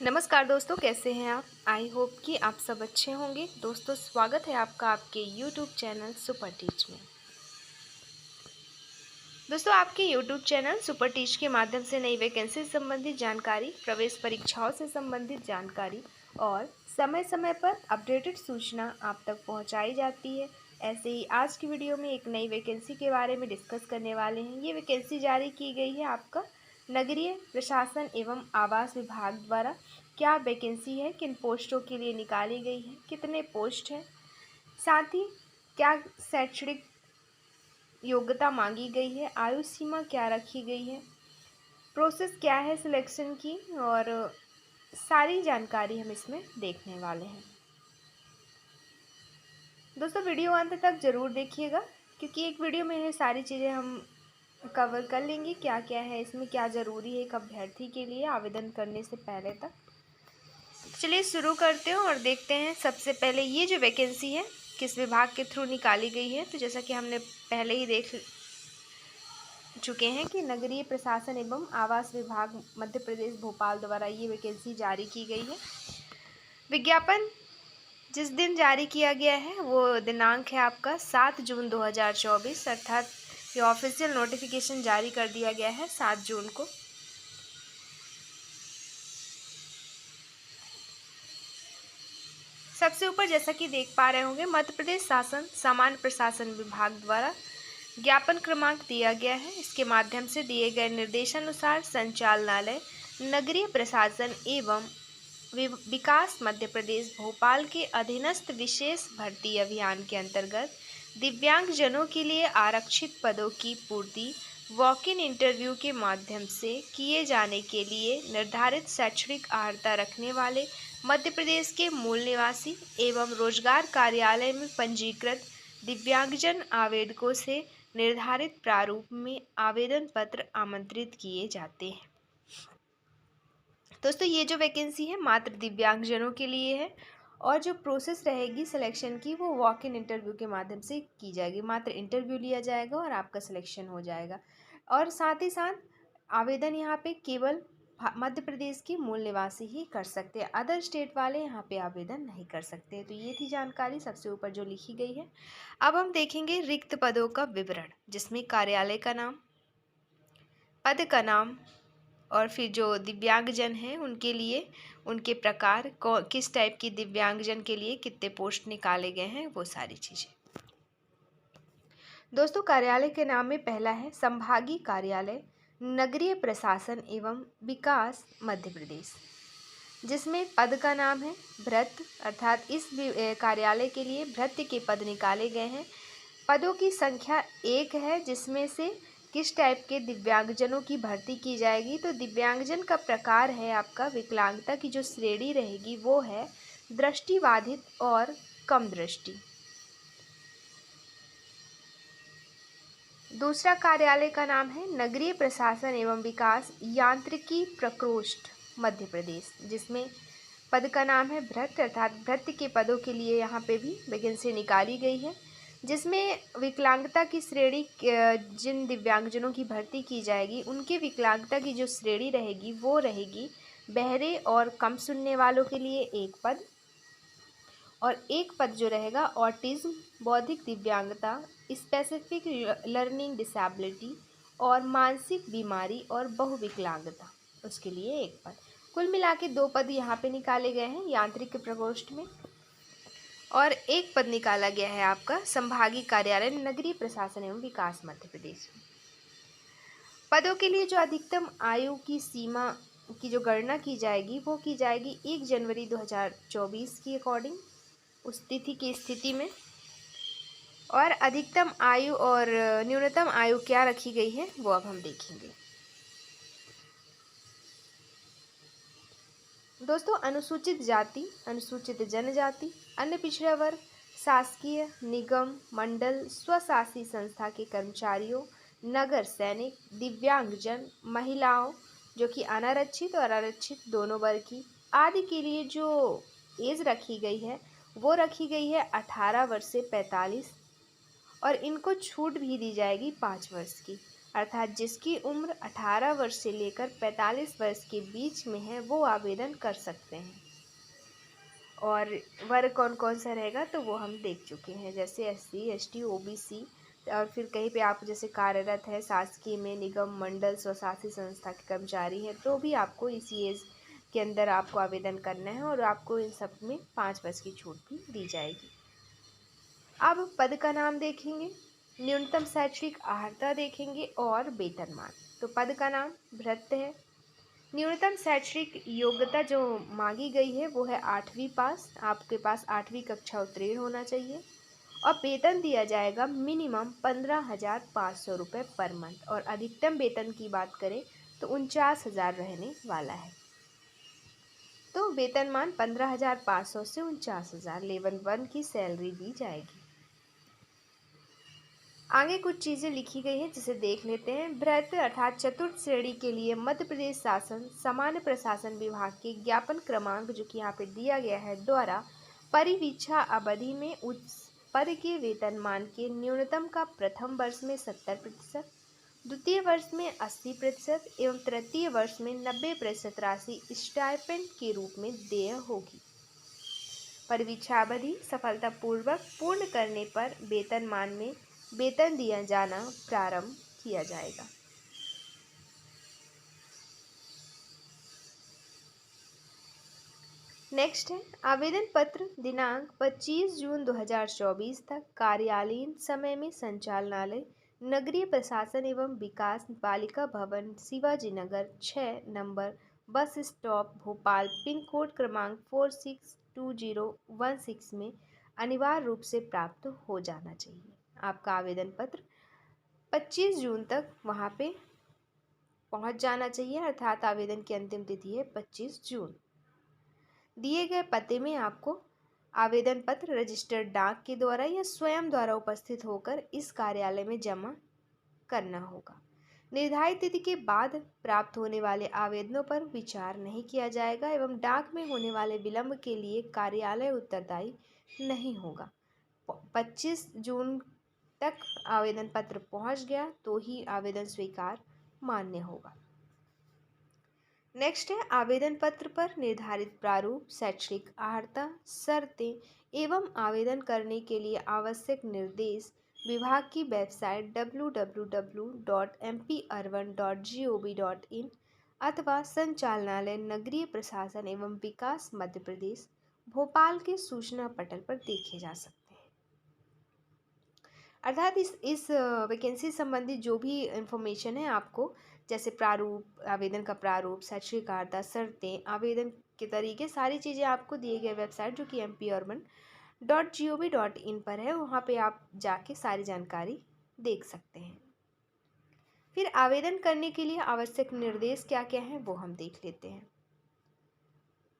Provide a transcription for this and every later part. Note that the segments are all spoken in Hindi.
नमस्कार दोस्तों, कैसे हैं आप। आई होप कि आप सब अच्छे होंगे। दोस्तों, स्वागत है आपका आपके यूट्यूब चैनल सुपर टीच में। दोस्तों, आपके यूट्यूब चैनल सुपर टीच के माध्यम से नई वैकेंसी से संबंधित जानकारी, प्रवेश परीक्षाओं से संबंधित जानकारी और समय समय पर अपडेटेड सूचना आप तक पहुंचाई जाती है। ऐसे ही आज की वीडियो में एक नई वैकेंसी के बारे में डिस्कस करने वाले हैं। ये वैकेंसी जारी की गई है आपका नगरीय प्रशासन एवं आवास विभाग द्वारा। क्या वैकेंसी है, किन पोस्टों के लिए निकाली गई है, कितने पोस्ट हैं, साथ ही क्या शैक्षणिक योग्यता मांगी गई है, आयु सीमा क्या रखी गई है, प्रोसेस क्या है सिलेक्शन की, और सारी जानकारी हम इसमें देखने वाले हैं। दोस्तों, वीडियो अंत तक ज़रूर देखिएगा, क्योंकि एक वीडियो में ये सारी चीज़ें हम कवर कर लेंगे। क्या क्या है इसमें, क्या ज़रूरी है एक अभ्यर्थी के लिए आवेदन करने से पहले तक। चलिए शुरू करते हैं और देखते हैं। सबसे पहले ये जो वैकेंसी है किस विभाग के थ्रू निकाली गई है, तो जैसा कि हमने पहले ही देख चुके हैं कि नगरीय प्रशासन एवं आवास विभाग मध्य प्रदेश भोपाल द्वारा ये वैकेंसी जारी की गई है। विज्ञापन जिस दिन जारी किया गया है वो दिनांक है आपका 7 जून 2024, अर्थात ये ऑफिशियल नोटिफिकेशन जारी कर दिया गया है 7 जून को। सबसे ऊपर जैसा कि देख पा रहे होंगे, मध्य प्रदेश शासन सामान्य प्रशासन विभाग द्वारा ज्ञापन क्रमांक दिया गया है। इसके माध्यम से दिए गए निर्देशानुसार संचालनालय नगरीय प्रशासन एवं विकास मध्य प्रदेश भोपाल के अधीनस्थ विशेष भर्ती अभियान के अंतर्गत दिव्यांगजनों के लिए आरक्षित पदों की पूर्ति वॉक इन इंटरव्यू के माध्यम से किए जाने के लिए निर्धारित शैक्षणिक अर्हता रखने वाले मध्य प्रदेश के मूल निवासी एवं रोजगार कार्यालय में पंजीकृत दिव्यांगजन आवेदकों से निर्धारित प्रारूप में आवेदन पत्र आमंत्रित किए जाते हैं। दोस्तों, ये जो वैकेंसी है मात्र दिव्यांगजनों के लिए है और जो प्रोसेस रहेगी सिलेक्शन की वो वॉक इन इंटरव्यू के माध्यम से की जाएगी। मात्र इंटरव्यू लिया जाएगा और आपका सिलेक्शन हो जाएगा। और साथ ही साथ आवेदन यहाँ पे केवल मध्य प्रदेश के मूल निवासी ही कर सकते हैं, अदर स्टेट वाले यहाँ पे आवेदन नहीं कर सकते। तो ये थी जानकारी सबसे ऊपर जो लिखी गई है। अब हम देखेंगे रिक्त पदों का विवरण, जिसमें कार्यालय का नाम, पद का नाम, और फिर जो दिव्यांगजन हैं उनके लिए उनके प्रकार, किस टाइप की दिव्यांगजन के लिए कितने पोस्ट निकाले गए हैं, वो सारी चीज़ें। दोस्तों, कार्यालय के नाम में पहला है संभागीय कार्यालय नगरीय प्रशासन एवं विकास मध्य प्रदेश, जिसमें पद का नाम है भृत्य, अर्थात इस कार्यालय के लिए भृत्य के पद निकाले गए हैं। पदों की संख्या 1 है, जिसमें से किस टाइप के दिव्यांगजनों की भर्ती की जाएगी। तो दिव्यांगजन का प्रकार है आपका, विकलांगता की जो श्रेणी रहेगी वो है दृष्टिबाधित और कम दृष्टि। दूसरा कार्यालय का नाम है नगरीय प्रशासन एवं विकास यांत्रिकी प्रकोष्ठ मध्य प्रदेश, जिसमें पद का नाम है भृत्य, अर्थात भृत्य के पदों के लिए यहाँ पे भी वैकेंसी निकाली गई है, जिसमें विकलांगता की श्रेणी, जिन दिव्यांगजनों की भर्ती की जाएगी उनके विकलांगता की जो श्रेणी रहेगी वो रहेगी बहरे और कम सुनने वालों के लिए 1 पद, और 1 पद जो रहेगा ऑटिज्म, बौद्धिक दिव्यांगता, स्पेसिफिक लर्निंग डिसेबिलिटी और मानसिक बीमारी और बहुविकलांगता, उसके लिए 1 पद। कुल मिला के 2 पद यहाँ पे निकाले गए हैं यांत्रिक प्रकोष्ठ में, और 1 पद निकाला गया है आपका संभागीय कार्यालय नगरीय प्रशासन एवं विकास मध्य प्रदेश में। पदों के लिए जो अधिकतम आयु की सीमा की जो गणना की जाएगी वो की जाएगी 1 जनवरी 2024 की अकॉर्डिंग, उस तिथि की स्थिति में। और अधिकतम आयु और न्यूनतम आयु क्या रखी गई है वो अब हम देखेंगे। दोस्तों, अनुसूचित जाति, अनुसूचित जनजाति, अन्य पिछड़ा वर्ग, शासकीय निगम मंडल स्वशासी संस्था के कर्मचारियों, नगर सैनिक, दिव्यांगजन, महिलाओं जो कि अनारक्षित और आरक्षित दोनों वर्ग की आदि के लिए जो एज रखी गई है वो रखी गई है 18 वर्ष से 45, और इनको छूट भी दी जाएगी 5 वर्ष की, अर्थात जिसकी उम्र 18 वर्ष से लेकर 45 वर्ष के बीच में है वो आवेदन कर सकते हैं। और वर्ग कौन कौन सा रहेगा तो वो हम देख चुके हैं, जैसे SC ST OBC। और फिर कहीं पे आप जैसे कार्यरत है शासकीय में, निगम मंडल स्वशासी संस्था के कर्मचारी हैं, तो भी आपको इसी एज के अंदर आपको आवेदन करना है और आपको इन सब में 5 वर्ष की छूट भी दी जाएगी। अब पद का नाम देखेंगे, न्यूनतम शैक्षिक अर्हता देखेंगे और वेतनमान। तो पद का नाम भृत्य है। न्यूनतम शैक्षिक योग्यता जो मांगी गई है वो है 8वीं पास, आपके पास 8वीं कक्षा उत्तीर्ण होना चाहिए। और वेतन दिया जाएगा मिनिमम 15,500 रुपये पर मंथ, और अधिकतम वेतन की बात करें तो 49,000 रहने वाला है। तो वेतनमान 15,500 से 49,000 लेवल 1 की सैलरी दी जाएगी। आगे कुछ चीज़ें लिखी गई हैं जिसे देख लेते हैं। भृत्य अर्थात चतुर्थ श्रेणी के लिए मध्य प्रदेश शासन सामान्य प्रशासन विभाग के ज्ञापन क्रमांक जो कि यहाँ पे दिया गया है द्वारा परिवीक्षा अवधि में उच्च पद के वेतनमान के न्यूनतम का प्रथम वर्ष में 70%, द्वितीय वर्ष में 80% एवं तृतीय वर्ष में 90% राशि स्टाइपेंड के रूप में देय होगी। परिवीक्षा अवधि सफलतापूर्वक पूर्ण करने पर वेतनमान में वेतन दिया जाना प्रारंभ किया जाएगा। नेक्स्ट है आवेदन पत्र दिनांक 25 जून 2024 तक कार्यालयीन समय में संचालनालय नगरीय प्रशासन एवं विकास बालिका भवन Shivaji Nagar 6 number bus stop Bhopal pin code क्रमांक 462016 में अनिवार्य रूप से प्राप्त हो जाना चाहिए। आपका आवेदन पत्र 25 जून तक वहाँ पे पहुँच जाना चाहिए, अर्थात आवेदन की अंतिम तिथि है 25 जून। दिए गए पते में आपको आवेदन पत्र रजिस्टर्ड डाक के द्वारा या स्वयं द्वारा उपस्थित होकर इस कार्यालय में जमा करना होगा। निर्धारित तिथि के बाद प्राप्त होने वाले आवेदनों पर विचार नहीं किया जाएगा एवं डाक में होने वाले विलंब के लिए कार्यालय उत्तरदायी नहीं होगा। 25 जून तक आवेदन पत्र पहुंच गया तो ही आवेदन स्वीकार मान्य होगा। नेक्स्ट है आवेदन पत्र पर निर्धारित प्रारूप, शैक्षिक अर्हता, शर्तें एवं आवेदन करने के लिए आवश्यक निर्देश विभाग की वेबसाइट www.mparban.gov.in अथवा संचालनालय नगरीय प्रशासन एवं विकास मध्य प्रदेश भोपाल के सूचना पटल पर देखे जा सकते हैं। अर्थात इस वैकेंसी संबंधी जो भी इंफॉर्मेशन है आपको, जैसे प्रारूप, आवेदन का प्रारूप, शैक्षिक अर्हता, शर्तें, आवेदन के तरीके, सारी चीज़ें आपको दिए गए वेबसाइट जो कि mparban.gov.in पर है, वहाँ पे आप जाके सारी जानकारी देख सकते हैं। फिर आवेदन करने के लिए आवश्यक निर्देश क्या क्या हैं वो हम देख लेते हैं।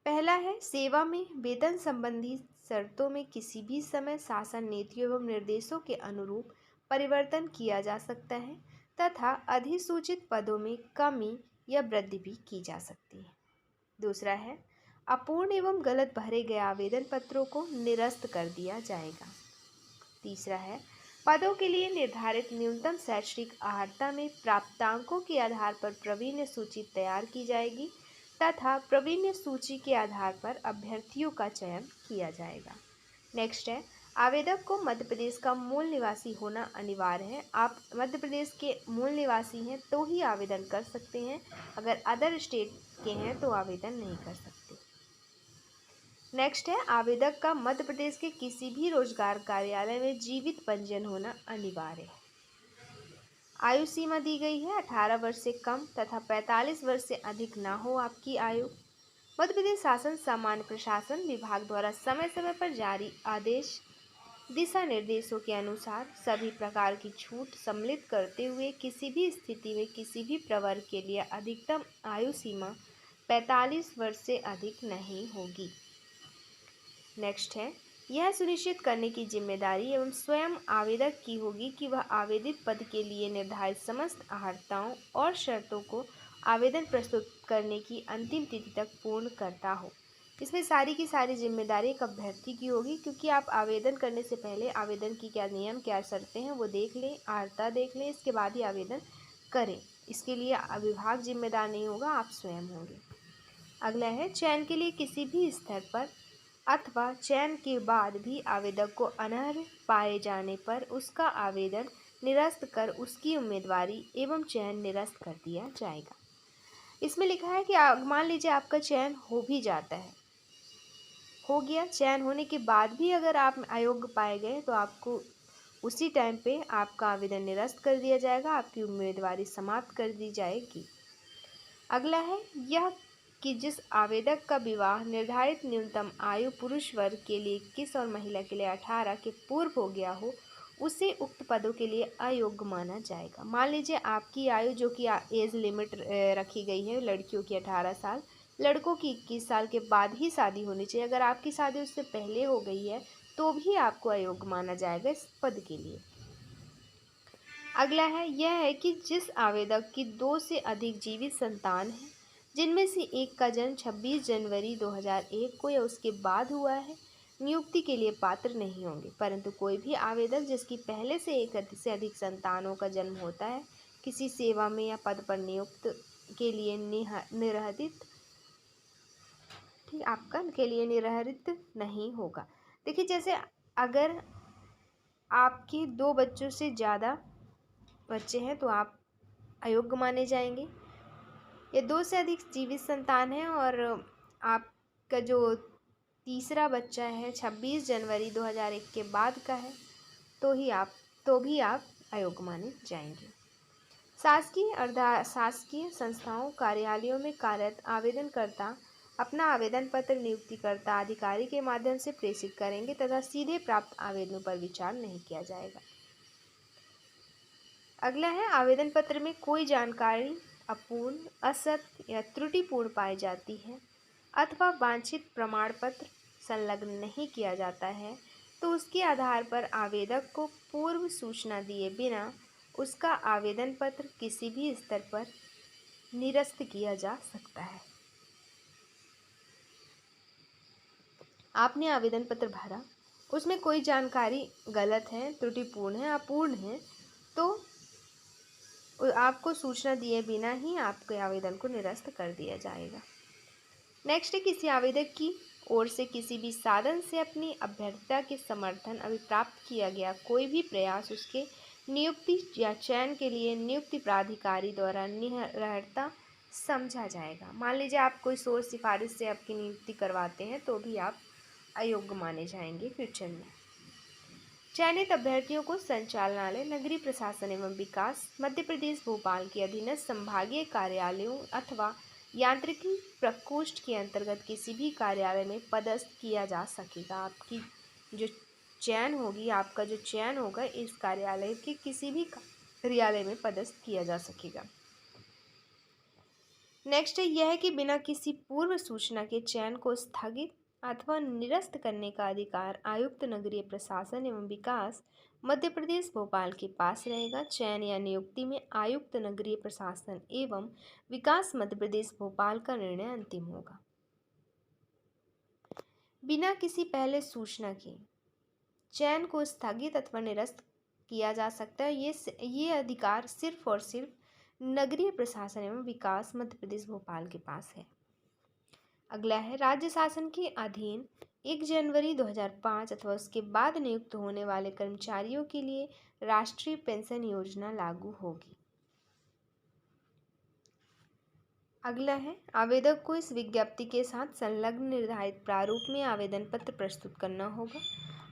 पहला है सेवा में वेतन संबंधी शर्तों में किसी भी समय शासन नीतियों एवं निर्देशों के अनुरूप परिवर्तन किया जा सकता है तथा अधिसूचित पदों में कमी या वृद्धि भी की जा सकती है। दूसरा है अपूर्ण एवं गलत भरे गए आवेदन पत्रों को निरस्त कर दिया जाएगा। तीसरा है पदों के लिए निर्धारित न्यूनतम शैक्षिक अर्हता में प्राप्तांकों के आधार पर प्रावीण्य सूची तैयार की जाएगी तथा प्रावीण्य सूची के आधार पर अभ्यर्थियों का चयन किया जाएगा। नेक्स्ट है आवेदक को मध्य प्रदेश का मूल निवासी होना अनिवार्य है। आप मध्य प्रदेश के मूल निवासी हैं तो ही आवेदन कर सकते हैं, अगर अदर स्टेट के हैं तो आवेदन नहीं कर सकते। नेक्स्ट है आवेदक का मध्य प्रदेश के किसी भी रोजगार कार्यालय में जीवित पंजीयन होना अनिवार्य है। आयु सीमा दी गई है 18 वर्ष से कम तथा 45 वर्ष से अधिक ना हो आपकी आयु। मध्य प्रदेश शासन सामान्य प्रशासन विभाग द्वारा समय समय पर जारी आदेश दिशा निर्देशों के अनुसार सभी प्रकार की छूट सम्मिलित करते हुए किसी भी स्थिति में किसी भी प्रवर्ग के लिए अधिकतम आयु सीमा 45 वर्ष से अधिक नहीं होगी। नेक्स्ट है यह सुनिश्चित करने की जिम्मेदारी एवं स्वयं आवेदक की होगी कि वह आवेदित पद के लिए निर्धारित समस्त अर्हताओं और शर्तों को आवेदन प्रस्तुत करने की अंतिम तिथि तक पूर्ण करता हो। इसमें सारी की सारी जिम्मेदारी एक अभ्यर्थी की होगी, क्योंकि आप आवेदन करने से पहले आवेदन की क्या नियम क्या शर्तें हैं वो देख लें, अर्हता देख लें, इसके बाद ही आवेदन करें। इसके लिए विभाग जिम्मेदार नहीं होगा, आप स्वयं होंगे। अगला है, चयन के लिए किसी भी स्तर पर अथवा चयन के बाद भी आवेदक को अनर्ह पाए जाने पर उसका आवेदन निरस्त कर उसकी उम्मीदवारी एवं चयन निरस्त कर दिया जाएगा। इसमें लिखा है कि मान लीजिए आपका चयन हो भी जाता है, हो गया, चयन होने के बाद भी अगर आप अयोग्य पाए गए तो आपको उसी टाइम पे आपका आवेदन निरस्त कर दिया जाएगा, आपकी उम्मीदवारी समाप्त कर दी जाएगी। अगला है, यह कि जिस आवेदक का विवाह निर्धारित न्यूनतम आयु पुरुष वर्ग के लिए 21 और महिला के लिए 18 के पूर्व हो गया हो, उसे उक्त पदों के लिए अयोग्य माना जाएगा। मान लीजिए आपकी आयु जो कि एज लिमिट रखी गई है लड़कियों की 18 साल, लड़कों की 21 साल के बाद ही शादी होनी चाहिए। अगर आपकी शादी उससे पहले हो गई है तो भी आपको अयोग्य माना जाएगा इस पद के लिए। अगला है, यह है कि जिस आवेदक की 2 से अधिक जीवित संतान है, जिनमें से एक का जन्म 26 जनवरी 2001 को या उसके बाद हुआ है, नियुक्ति के लिए पात्र नहीं होंगे। परंतु कोई भी आवेदक जिसकी पहले से एक से अधिक संतानों का जन्म होता है, किसी सेवा में या पद पर नियुक्त के लिए निर्धारित ठीक आपका के लिए निर्धारित नहीं होगा। देखिए, जैसे अगर आपके 2 बच्चों से ज़्यादा बच्चे हैं तो आप अयोग्य माने जाएंगे। ये 2 से अधिक जीवित संतान है और आपका जो तीसरा बच्चा है 26 जनवरी 2001 के बाद का है तो भी आप अयोग्य माने जाएंगे। शासकीय अर्ध शासकीय संस्थाओं कार्यालयों में कार्यरत आवेदनकर्ता अपना आवेदन पत्र नियुक्तिकर्ता अधिकारी के माध्यम से प्रेषित करेंगे तथा सीधे प्राप्त आवेदनों पर विचार नहीं किया जाएगा। अगला है, आवेदन पत्र में कोई जानकारी अपूर्ण, असत्य या त्रुटिपूर्ण पाई जाती है अथवा वांछित प्रमाण पत्र संलग्न नहीं किया जाता है तो उसके आधार पर आवेदक को पूर्व सूचना दिए बिना उसका आवेदन पत्र किसी भी स्तर पर निरस्त किया जा सकता है। आपने आवेदन पत्र भरा, उसमें कोई जानकारी गलत है, त्रुटिपूर्ण है, अपूर्ण है तो आपको सूचना दिए बिना ही आपके आवेदन को निरस्त कर दिया जाएगा। नेक्स्ट है, किसी आवेदक की ओर से किसी भी साधन से अपनी अभ्यर्थता के समर्थन अभी प्राप्त किया गया कोई भी प्रयास उसके नियुक्ति या चयन के लिए नियुक्ति प्राधिकारी द्वारा निरर्थक समझा जाएगा। मान लीजिए आप कोई सोच सिफारिश से आपकी नियुक्ति करवाते हैं तो भी आप अयोग्य माने जाएंगे फ्यूचर में। चयनित अभ्यर्थियों को संचालनालय नगरीय प्रशासन एवं विकास मध्य प्रदेश भोपाल के अधीनस्थ संभागीय कार्यालयों अथवा यांत्रिकी प्रकोष्ठ के अंतर्गत किसी भी कार्यालय में पदस्थ किया जा सकेगा। आपकी जो चयन होगी, आपका जो चयन होगा इस कार्यालय के किसी भी कार्यालय में पदस्थ किया जा सकेगा। नेक्स्ट है, यह है कि बिना किसी पूर्व सूचना के चयन को स्थगित अथवा निरस्त करने का अधिकार आयुक्त नगरीय प्रशासन एवं विकास मध्य प्रदेश भोपाल के पास रहेगा। चयन या नियुक्ति में आयुक्त नगरीय प्रशासन एवं विकास मध्य प्रदेश भोपाल का निर्णय अंतिम होगा। बिना किसी पहले सूचना के चयन को स्थगित अथवा निरस्त किया जा सकता है। ये अधिकार सिर्फ और सिर्फ नगरीय प्रशासन एवं विकास मध्य प्रदेश भोपाल के पास है। अगला है, राज्य शासन के अधीन 1 जनवरी 2005 अथवा उसके बाद नियुक्त होने वाले कर्मचारियों के लिए राष्ट्रीय पेंशन योजना लागू होगी। अगला है, आवेदक को इस विज्ञप्ति के साथ संलग्न निर्धारित प्रारूप में आवेदन पत्र प्रस्तुत करना होगा।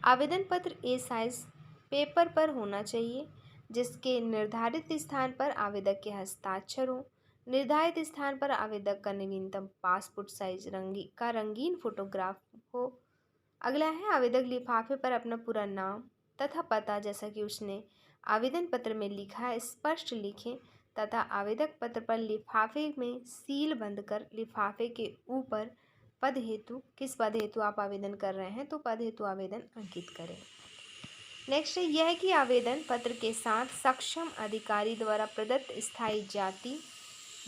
आवेदन पत्र ए साइज पेपर पर होना चाहिए जिसके निर्धारित स्थान पर आवेदक के हस्ताक्षर हो। निर्धारित स्थान पर आवेदक का नवीनतम पासपोर्ट साइज रंगीन फोटोग्राफ हो। अगला है, आवेदक लिफाफे पर अपना पूरा नाम तथा पता जैसा कि उसने आवेदन पत्र में लिखा है स्पष्ट लिखें तथा आवेदक पत्र पर लिफाफे में सील बंद कर लिफाफे के ऊपर पद हेतु किस पद हेतु आप आवेदन कर रहे हैं तो पद हेतु आवेदन अंकित करें। नेक्स्ट है, यह है कि आवेदन पत्र के साथ सक्षम अधिकारी द्वारा प्रदत्त स्थायी जाति,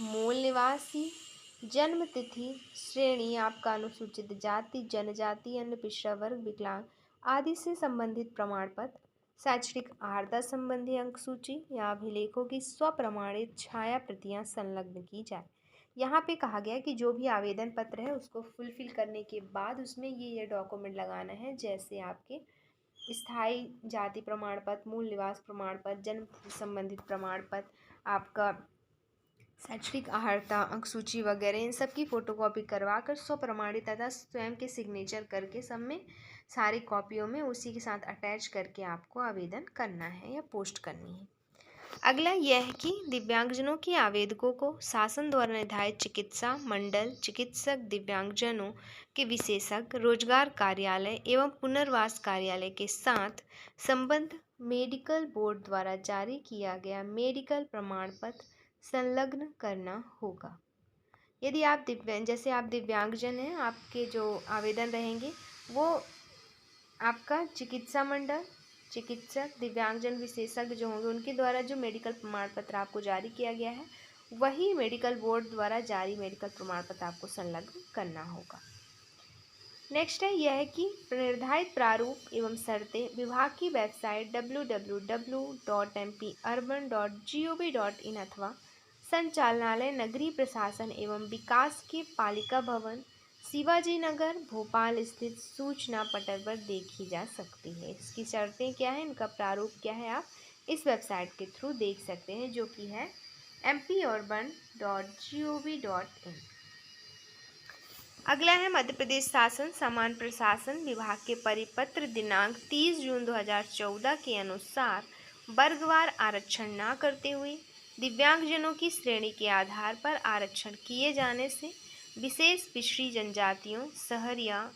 मूल निवासी, जन्म तिथि, श्रेणी, आपका अनुसूचित जाति, जनजाति, अन्य पिछड़ा वर्ग, विकलांग आदि से संबंधित प्रमाण पत्र शैक्षणिक अर्हता संबंधी अंक सूची या अभिलेखों की स्वप्रमाणित छाया प्रतियां संलग्न की जाए। यहाँ पे कहा गया कि जो भी आवेदन पत्र है उसको फुलफिल करने के बाद उसमें ये डॉक्यूमेंट लगाना है, जैसे आपके स्थायी जाति प्रमाण पत्र, मूल निवास प्रमाण पत्र, जन्म संबंधित प्रमाण पत्र, आपका शैक्षणिक अर्हता अंक सूची वगैरह, इन सब की फ़ोटोकॉपी करवा कर स्वप्रमाणित तथा स्वयं के सिग्नेचर करके सब में सारी कॉपियों में उसी के साथ अटैच करके आपको आवेदन करना है या पोस्ट करनी है। अगला यह है कि दिव्यांगजनों के आवेदकों को शासन द्वारा निर्धारित चिकित्सा मंडल, चिकित्सक, दिव्यांगजनों के विशेषज्ञ, रोजगार कार्यालय एवं पुनर्वास कार्यालय के साथ संबद्ध मेडिकल बोर्ड द्वारा जारी किया गया मेडिकल प्रमाण पत्र संलग्न करना होगा। यदि आप जैसे आप दिव्यांगजन हैं, आपके जो आवेदन रहेंगे वो आपका चिकित्सा मंडल, चिकित्सक, दिव्यांगजन विशेषज्ञ जो होंगे उनके द्वारा जो मेडिकल प्रमाण पत्र आपको जारी किया गया है वही मेडिकल बोर्ड द्वारा जारी मेडिकल प्रमाण पत्र आपको संलग्न करना होगा। नेक्स्ट है यह है कि निर्धारित प्रारूप एवं शर्तें विभाग की वेबसाइट www.mparban.gov.in अथवा संचालनालय नगरीय प्रशासन एवं विकास के पालिका भवन, शिवाजी नगर, भोपाल स्थित सूचना पटल पर देखी जा सकती है। इसकी शर्तें क्या है, इनका प्रारूप क्या है, आप इस वेबसाइट के थ्रू देख सकते हैं, जो कि है mparban.gov.in। अगला है मध्य प्रदेश शासन समान प्रशासन विभाग के परिपत्र दिनांक 30 जून 2014 के अनुसार वर्गवार आरक्षण न करते हुए दिव्यांगजनों की श्रेणी के आधार पर आरक्षण किए जाने से विशेष पिछड़ी जनजातियों, सहरिया,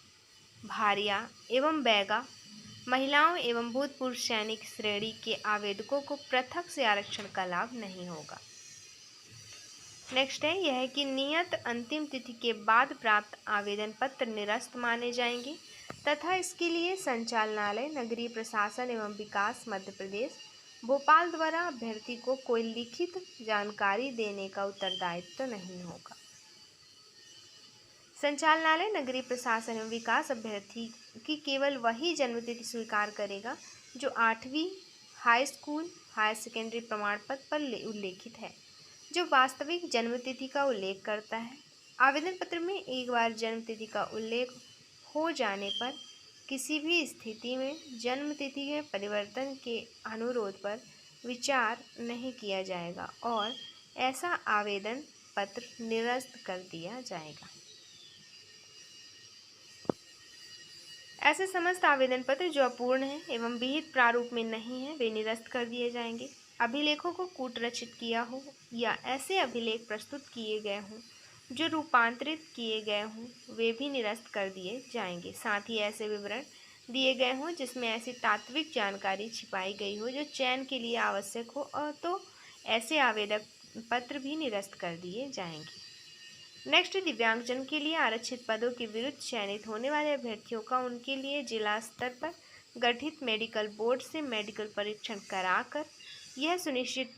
भारिया एवं बैगा महिलाओं एवं भूतपूर्व सैनिक श्रेणी के आवेदकों को पृथक से आरक्षण का लाभ नहीं होगा। नेक्स्ट है यह है कि नियत अंतिम तिथि के बाद प्राप्त आवेदन पत्र निरस्त माने जाएंगे तथा इसके लिए संचालनालय नगरीय प्रशासन एवं विकास मध्य प्रदेश भोपाल द्वारा अभ्यर्थी को कोई लिखित जानकारी देने का उत्तरदायित्व नहीं होगा। संचालनालय नगरीय प्रशासन एवं विकास अभ्यर्थी की केवल वही जन्मतिथि स्वीकार करेगा जो 8वीं हाई स्कूल हायर सेकेंडरी प्रमाण पत्र पर उल्लेखित है, जो वास्तविक जन्मतिथि का उल्लेख करता है। आवेदन पत्र में एक बार जन्मतिथि का उल्लेख हो जाने पर किसी भी स्थिति में जन्मतिथि में परिवर्तन के अनुरोध पर विचार नहीं किया जाएगा और ऐसा आवेदन पत्र निरस्त कर दिया जाएगा। ऐसे समस्त आवेदन पत्र जो अपूर्ण हैं एवं विहित प्रारूप में नहीं हैं वे निरस्त कर दिए जाएंगे। अभिलेखों को कूटरचित किया हो या ऐसे अभिलेख प्रस्तुत किए गए हों जो रूपांतरित किए गए हों वे भी निरस्त कर दिए जाएंगे। साथ ही ऐसे विवरण दिए गए हों जिसमें ऐसी तात्विक जानकारी छिपाई गई हो जो चयन के लिए आवश्यक हो और तो ऐसे आवेदन पत्र भी निरस्त कर दिए जाएंगे। नेक्स्ट, दिव्यांगजन के लिए आरक्षित पदों के विरुद्ध चयनित होने वाले अभ्यर्थियों का उनके लिए जिला स्तर पर गठित मेडिकल बोर्ड से मेडिकल परीक्षण कराकर यह सुनिश्चित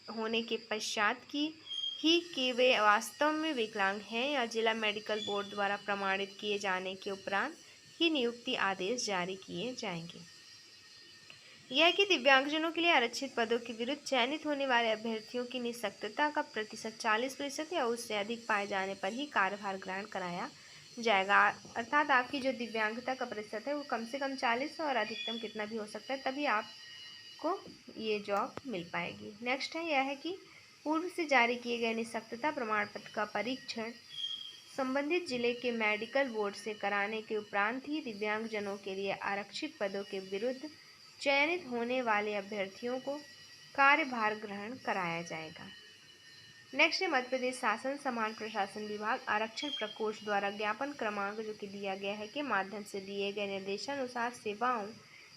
होने के पश्चात कि वे वास्तव में विकलांग हैं या जिला मेडिकल बोर्ड द्वारा प्रमाणित किए जाने के उपरांत ही नियुक्ति आदेश जारी किए जाएंगे। यह कि दिव्यांगजनों के लिए आरक्षित पदों के विरुद्ध चयनित होने वाले अभ्यर्थियों की निःशक्तता का प्रतिशत 40% या उससे अधिक पाए जाने पर ही कार्यभार ग्रहण कराया जाएगा। अर्थात आपकी जो दिव्यांगता का प्रतिशत है वो कम से कम 40 और अधिकतम कितना भी हो सकता है, तभी आपको ये जॉब मिल पाएगी। नेक्स्ट है यह है कि पूर्व से जारी किए गए निःशक्तता प्रमाण पत्र का परीक्षण संबंधित जिले के मेडिकल बोर्ड से कराने के उपरांत ही दिव्यांगजनों के लिए आरक्षित पदों के विरुद्ध चयनित होने वाले अभ्यर्थियों को कार्यभार ग्रहण कराया जाएगा। नेक्स्ट है मध्य प्रदेश शासन समान प्रशासन विभाग आरक्षण प्रकोष्ठ द्वारा ज्ञापन क्रमांक जो कि दिया गया है के माध्यम से दिए गए निर्देशानुसार सेवाओं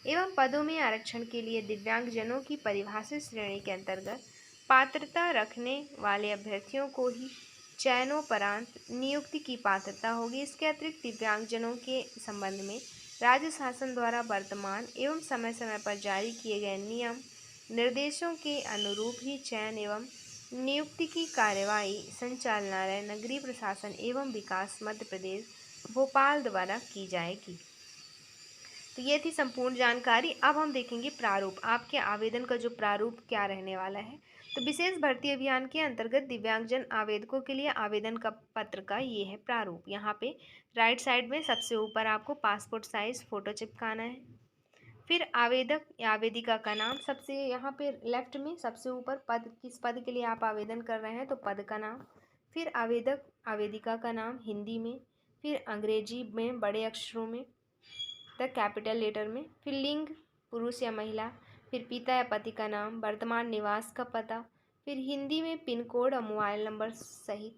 एवं पदों में आरक्षण के लिए दिव्यांगजनों की परिभाषित श्रेणी के अंतर्गत पात्रता रखने वाले अभ्यर्थियों को ही चयनोपरांत नियुक्ति की पात्रता होगी। इसके अतिरिक्त दिव्यांगजनों के संबंध में राज्य शासन द्वारा वर्तमान एवं समय समय पर जारी किए गए नियम निर्देशों के अनुरूप ही चयन एवं नियुक्ति की कार्यवाही संचालनालय नगरीय प्रशासन एवं विकास मध्य प्रदेश भोपाल द्वारा की जाएगी। तो ये थी संपूर्ण जानकारी। अब हम देखेंगे प्रारूप, आपके आवेदन का जो प्रारूप क्या रहने वाला है। तो विशेष भर्ती अभियान के अंतर्गत दिव्यांगजन आवेदकों के लिए आवेदन का पत्र का ये है प्रारूप। यहाँ पे राइट साइड में सबसे ऊपर आपको पासपोर्ट साइज फ़ोटो चिपकाना है। फिर आवेदक या आवेदिका का नाम सबसे यहाँ पे लेफ्ट में सबसे ऊपर पद, किस पद के लिए आप आवेदन कर रहे हैं तो पद का नाम। फिर आवेदक आवेदिका का नाम हिंदी में, फिर अंग्रेजी में बड़े अक्षरों में द कैपिटल लेटर में, फिर लिंग पुरुष या महिला, फिर पिता या पति का नाम, वर्तमान निवास का पता, फिर हिंदी में पिन कोड और मोबाइल नंबर सहित,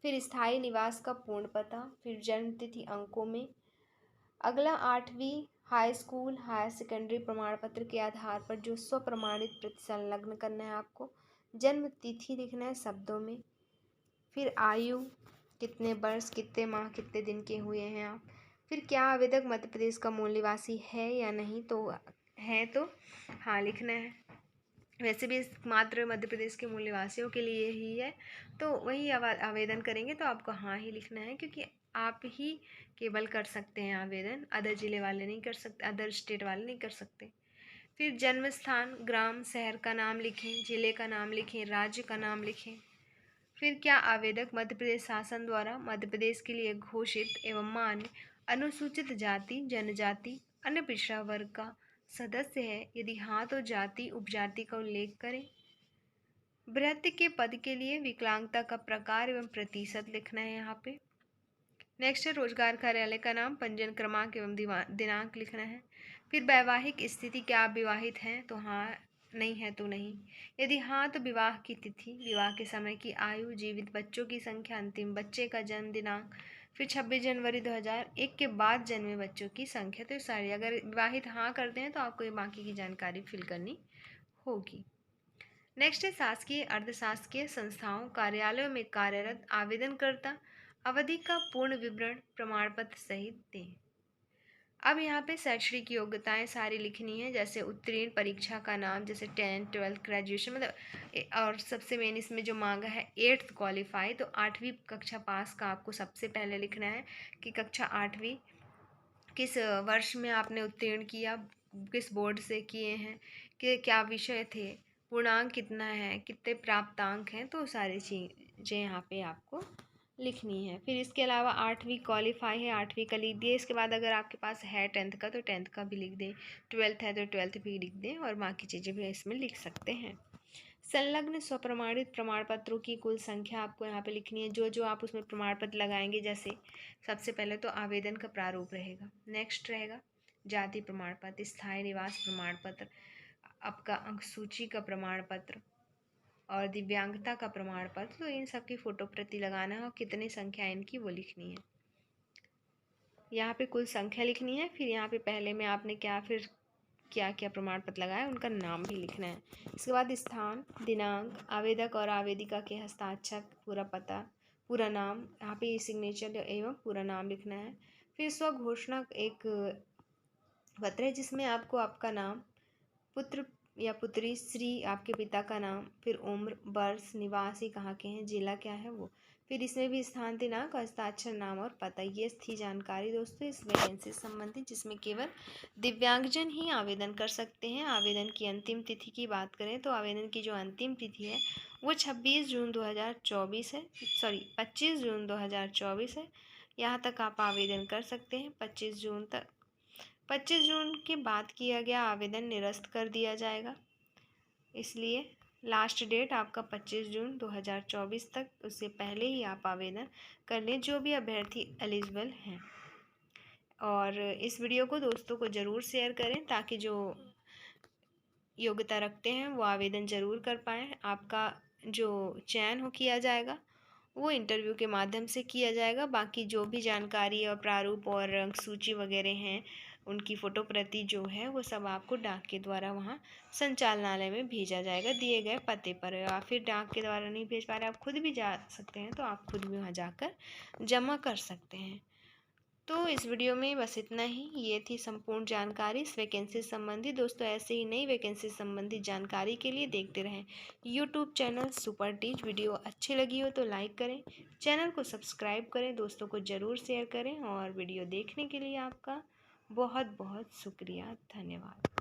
फिर स्थायी निवास का पूर्ण पता, फिर जन्म तिथि अंकों में। अगला 8वीं हाई स्कूल हायर सेकेंडरी प्रमाण पत्र के आधार पर जो स्वप्रमाणित प्रति संलग्न करना है आपको। जन्म तिथि लिखना है शब्दों में। फिर आयु कितने वर्ष कितने माह कितने दिन के हुए हैं आप। फिर क्या आवेदक मध्य प्रदेश का मूल निवासी है या नहीं, तो है तो हाँ लिखना है। वैसे भी मात्र मध्य प्रदेश के मूल निवासियों के लिए ही है, तो वही आवेदन करेंगे तो आपको हाँ ही लिखना है, क्योंकि आप ही केवल कर सकते हैं आवेदन, अदर ज़िले वाले नहीं कर सकते, अदर स्टेट वाले नहीं कर सकते। फिर जन्म स्थान, ग्राम, शहर का नाम लिखें, ज़िले का नाम लिखें, राज्य का नाम लिखें। फिर क्या आवेदक मध्य प्रदेश शासन द्वारा मध्य प्रदेश के लिए घोषित एवं मान्य अनुसूचित जाति, जनजाति, अन्य पिछड़ा वर्ग का सदस्य है, यदि हाँ तो जाति उपजाति का उल्लेख करें। भृत्य के पद के लिए विकलांगता का प्रकार एवं प्रतिशत लिखना है यहाँ पे। नेक्स्ट है रोजगार कार्यालय का नाम, पंजीयन क्रमांक एवं दिनांक लिखना है। फिर वैवाहिक स्थिति, क्या आप विवाहित हैं तो हाँ, नहीं है तो नहीं। यदि हाँ तो विवाह की तिथि, विवाह के समय की आयु, जीवित बच्चों की संख्या, अंतिम बच्चे का जन्म दिनांक। फिर 26 जनवरी 2001 के बाद जन्मे बच्चों की संख्या। तो सारी अगर विवाहित हाँ करते हैं तो आपको ये बाकी की जानकारी फिल करनी होगी। नेक्स्ट है शासकीय अर्धशासकीय संस्थाओं कार्यालयों में कार्यरत आवेदनकर्ता अवधि का पूर्ण विवरण प्रमाण पत्र सहित दें। अब यहाँ पे शैक्षणिक योग्यताएं सारी लिखनी है, जैसे उत्तीर्ण, परीक्षा का नाम जैसे 10th 12th ग्रेजुएशन मतलब, और सबसे मेन इसमें जो मांगा है 8th क्वालिफाई, तो 8वीं कक्षा पास का आपको सबसे पहले लिखना है कि कक्षा 8वीं किस वर्ष में आपने उत्तीर्ण किया, किस बोर्ड से किए हैं, कि क्या विषय थे, पूर्णांक कितना है, कितने प्राप्तांक हैं, तो सारी चीज़ें यहाँ पे आपको लिखनी है। फिर इसके अलावा 8वीं क्वालिफाई है, 8वीं का लिख दिए। इसके बाद अगर आपके पास है 10th का तो 10th का भी लिख दें, 12th है तो 12th भी लिख दें, और बाकी चीज़ें भी इसमें लिख सकते हैं। संलग्न स्वप्रमाणित प्रमाण पत्रों की कुल संख्या आपको यहाँ पे लिखनी है, जो जो आप उसमें प्रमाण पत्र लगाएंगे। जैसे सबसे पहले तो आवेदन का प्रारूप रहेगा, नेक्स्ट रहेगा जाति प्रमाण पत्र, स्थायी निवास प्रमाण पत्र, आपका अंक सूची का प्रमाण पत्र और दिव्यांगता का प्रमाण पत्र। तो इन सब की फ़ोटो प्रति लगाना है और कितनी संख्या इनकी वो लिखनी है। यहाँ पे कुल संख्या लिखनी है। फिर यहाँ पे पहले में आपने क्या फिर क्या क्या प्रमाण पत्र लगाया उनका नाम भी लिखना है। इसके बाद स्थान, दिनांक, आवेदक और आवेदिका के हस्ताक्षर, पूरा पता, पूरा नाम, यहाँ पे सिग्नेचर एवं पूरा नाम लिखना है। फिर स्व घोषणा एक पत्र है जिसमें आपको आपका नाम, पुत्र या पुत्री, श्री आपके पिता का नाम, फिर उम्र, वर्ष, निवासी कहाँ के हैं, जिला क्या है वो, फिर इसमें भी स्थान, दिनांक, हस्ताक्षर, नाम और पता। ये थी जानकारी दोस्तों इस वैकेंसी से संबंधित, जिसमें केवल दिव्यांगजन ही आवेदन कर सकते हैं। आवेदन की अंतिम तिथि की बात करें तो आवेदन की जो अंतिम तिथि है वो 26 जून 2024 है, सॉरी 25 जून 2024 है। यहाँ तक आप आवेदन कर सकते हैं 25 जून तक। 25 जून के बाद किया गया आवेदन निरस्त कर दिया जाएगा, इसलिए लास्ट डेट आपका 25 जून 2024 तक, उससे पहले ही आप आवेदन कर लें जो भी अभ्यर्थी एलिजिबल हैं। और इस वीडियो को दोस्तों को ज़रूर शेयर करें ताकि जो योग्यता रखते हैं वो आवेदन ज़रूर कर पाएँ। आपका जो चयन हो किया जाएगा वो इंटरव्यू के माध्यम से किया जाएगा। बाकी जो भी जानकारी और प्रारूप और अंक सूची वगैरह हैं उनकी फ़ोटो प्रति जो है वो सब आपको डाक के द्वारा वहाँ संचालनालय में भेजा जाएगा दिए गए पते पर। या फिर डाक के द्वारा नहीं भेज पा रहे, आप खुद भी जा सकते हैं, तो आप खुद भी वहाँ जाकर जमा कर सकते हैं। तो इस वीडियो में बस इतना ही। ये थी संपूर्ण जानकारी इस वैकेंसी संबंधी। दोस्तों ऐसे ही नई वैकेंसी संबंधी जानकारी के लिए देखते रहें YouTube channel super teach. Video अच्छी लगी हो तो लाइक करें, चैनल को सब्सक्राइब करें, दोस्तों को ज़रूर शेयर करें, और वीडियो देखने के लिए आपका बहुत बहुत शुक्रिया, धन्यवाद।